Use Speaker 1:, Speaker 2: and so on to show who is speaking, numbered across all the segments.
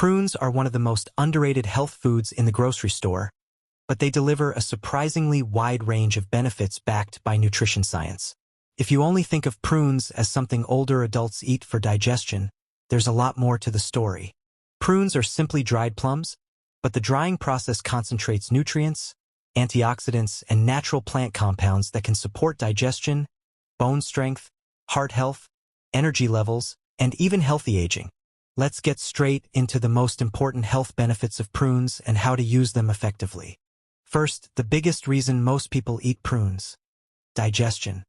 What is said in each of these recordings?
Speaker 1: Prunes are one of the most underrated health foods in the grocery store, but they deliver a surprisingly wide range of benefits backed by nutrition science. If you only think of prunes as something older adults eat for digestion, there's a lot more to the story. Prunes are simply dried plums, but the drying process concentrates nutrients, antioxidants, and natural plant compounds that can support digestion, bone strength, heart health, energy levels, and even healthy aging. Let's get straight into the most important health benefits of prunes and how to use them effectively. First, the biggest reason most people eat prunes: digestion.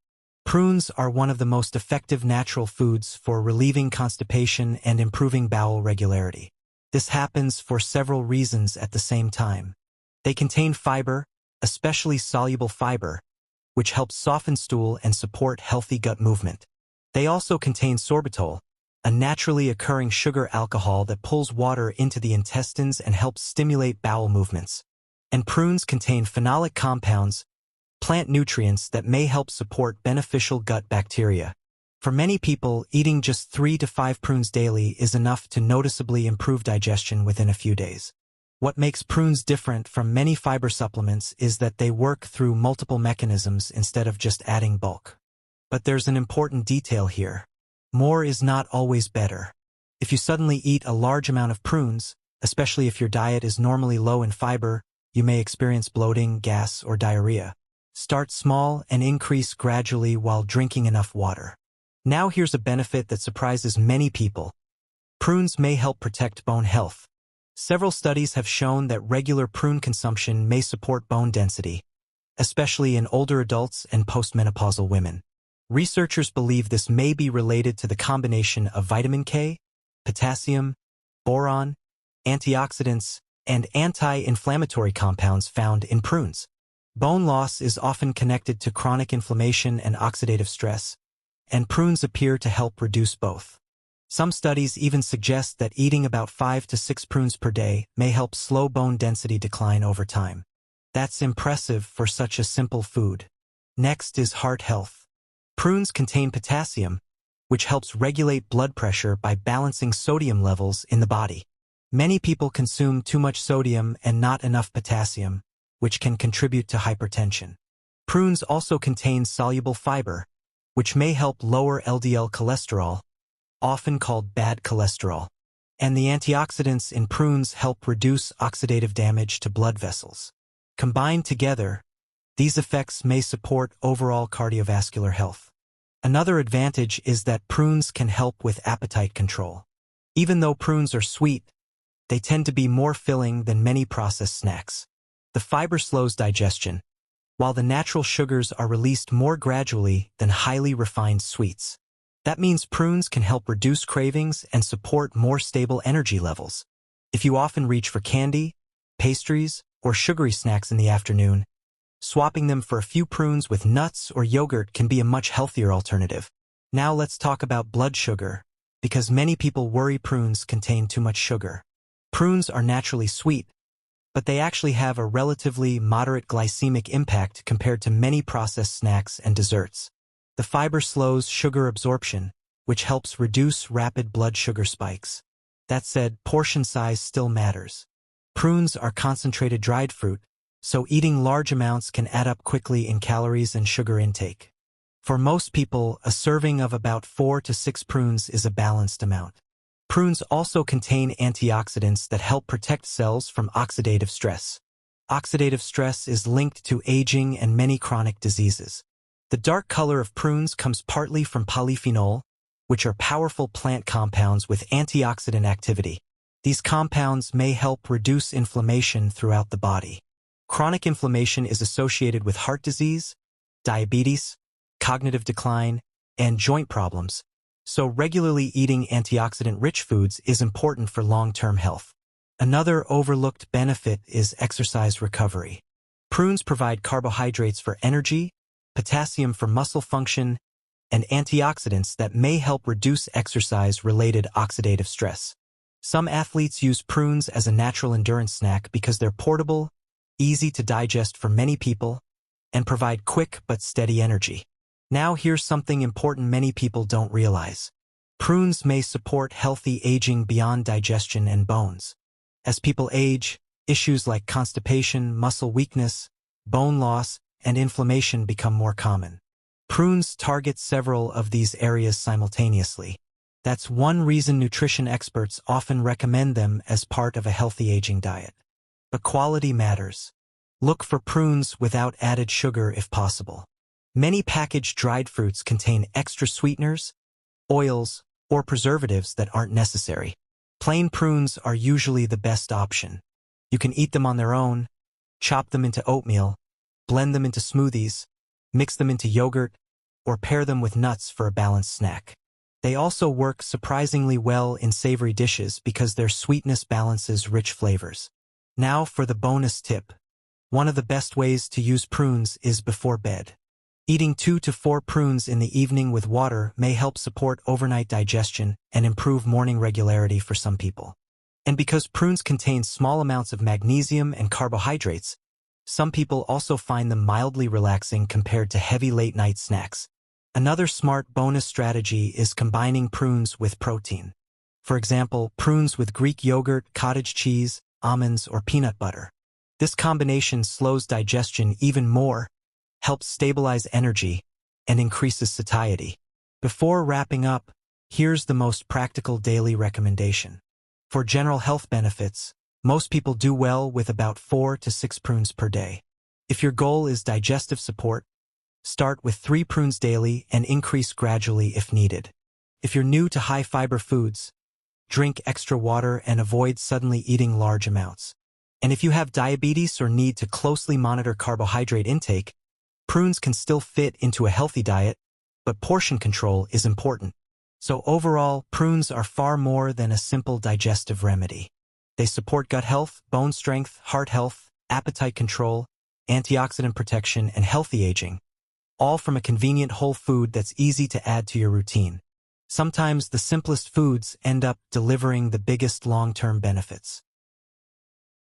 Speaker 1: Prunes are one of the most effective natural foods for relieving constipation and improving bowel regularity. This happens for several reasons at the same time. They contain fiber, especially soluble fiber, which helps soften stool and support healthy gut movement. They also contain sorbitol, a naturally occurring sugar alcohol that pulls water into the intestines and helps stimulate bowel movements. And prunes contain phenolic compounds, plant nutrients that may help support beneficial gut bacteria. For many people, eating just 3 to 5 prunes daily is enough to noticeably improve digestion within a few days. What makes prunes different from many fiber supplements is that they work through multiple mechanisms instead of just adding bulk. But there's an important detail here. More is not always better. If you suddenly eat a large amount of prunes, especially if your diet is normally low in fiber, you may experience bloating, gas, or diarrhea. Start small and increase gradually while drinking enough water. Now here's a benefit that surprises many people. Prunes may help protect bone health. Several studies have shown that regular prune consumption may support bone density, especially in older adults and postmenopausal women. Researchers believe this may be related to the combination of vitamin K, potassium, boron, antioxidants, and anti-inflammatory compounds found in prunes. Bone loss is often connected to chronic inflammation and oxidative stress, and prunes appear to help reduce both. Some studies even suggest that eating about 5 to 6 prunes per day may help slow bone density decline over time. That's impressive for such a simple food. Next is heart health. Prunes contain potassium, which helps regulate blood pressure by balancing sodium levels in the body. Many people consume too much sodium and not enough potassium, which can contribute to hypertension. Prunes also contain soluble fiber, which may help lower LDL cholesterol, often called bad cholesterol. And the antioxidants in prunes help reduce oxidative damage to blood vessels. Combined together, these effects may support overall cardiovascular health. Another advantage is that prunes can help with appetite control. Even though prunes are sweet, they tend to be more filling than many processed snacks. The fiber slows digestion, while the natural sugars are released more gradually than highly refined sweets. That means prunes can help reduce cravings and support more stable energy levels. If you often reach for candy, pastries, or sugary snacks in the afternoon, swapping them for a few prunes with nuts or yogurt can be a much healthier alternative. Now let's talk about blood sugar, because many people worry prunes contain too much sugar. Prunes are naturally sweet, but they actually have a relatively moderate glycemic impact compared to many processed snacks and desserts. The fiber slows sugar absorption, which helps reduce rapid blood sugar spikes. That said, portion size still matters. Prunes are concentrated dried fruit, so eating large amounts can add up quickly in calories and sugar intake. For most people, a serving of about 4 to 6 prunes is a balanced amount. Prunes also contain antioxidants that help protect cells from oxidative stress. Oxidative stress is linked to aging and many chronic diseases. The dark color of prunes comes partly from polyphenol, which are powerful plant compounds with antioxidant activity. These compounds may help reduce inflammation throughout the body. Chronic inflammation is associated with heart disease, diabetes, cognitive decline, and joint problems, so regularly eating antioxidant-rich foods is important for long-term health. Another overlooked benefit is exercise recovery. Prunes provide carbohydrates for energy, potassium for muscle function, and antioxidants that may help reduce exercise-related oxidative stress. Some athletes use prunes as a natural endurance snack because they're portable, easy to digest for many people, and provide quick but steady energy. Now here's something important many people don't realize. Prunes may support healthy aging beyond digestion and bones. As people age, issues like constipation, muscle weakness, bone loss, and inflammation become more common. Prunes target several of these areas simultaneously. That's one reason nutrition experts often recommend them as part of a healthy aging diet. But quality matters. Look for prunes without added sugar if possible. Many packaged dried fruits contain extra sweeteners, oils, or preservatives that aren't necessary. Plain prunes are usually the best option. You can eat them on their own, chop them into oatmeal, blend them into smoothies, mix them into yogurt, or pair them with nuts for a balanced snack. They also work surprisingly well in savory dishes because their sweetness balances rich flavors. Now for the bonus tip. One of the best ways to use prunes is before bed. Eating 2 to 4 prunes in the evening with water may help support overnight digestion and improve morning regularity for some people. And because prunes contain small amounts of magnesium and carbohydrates, some people also find them mildly relaxing compared to heavy late-night snacks. Another smart bonus strategy is combining prunes with protein. For example, prunes with Greek yogurt, cottage cheese, almonds, or peanut butter. This combination slows digestion even more, helps stabilize energy, and increases satiety. Before wrapping up, here's the most practical daily recommendation. For general health benefits, most people do well with about 4 to 6 prunes per day. If your goal is digestive support, start with 3 prunes daily and increase gradually if needed. If you're new to high-fiber foods, drink extra water and avoid suddenly eating large amounts. And if you have diabetes or need to closely monitor carbohydrate intake, prunes can still fit into a healthy diet, but portion control is important. So overall, prunes are far more than a simple digestive remedy. They support gut health, bone strength, heart health, appetite control, antioxidant protection, and healthy aging, all from a convenient whole food that's easy to add to your routine. Sometimes the simplest foods end up delivering the biggest long-term benefits.